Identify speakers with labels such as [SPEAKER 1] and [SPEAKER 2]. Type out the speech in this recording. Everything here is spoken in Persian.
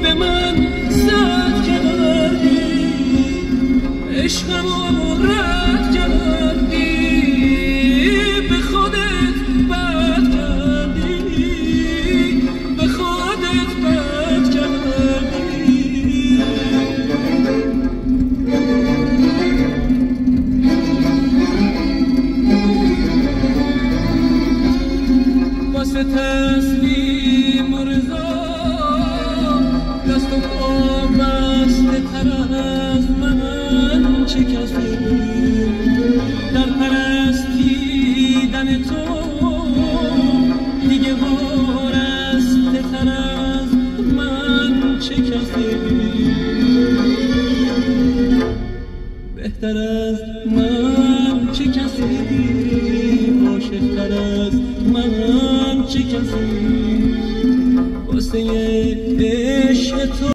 [SPEAKER 1] به من زد کردی، عشقمو رد کردی، به خودت بد کردی، به خودت بد کردی. واسه تسلیم و رضا دست و پا بسته تر از من چه کسی در پرستیدن تو دیگه وارسته تر از من چه کسی بهتر از من چه کسی عاشق تر از من چه کسی واسه عشق تو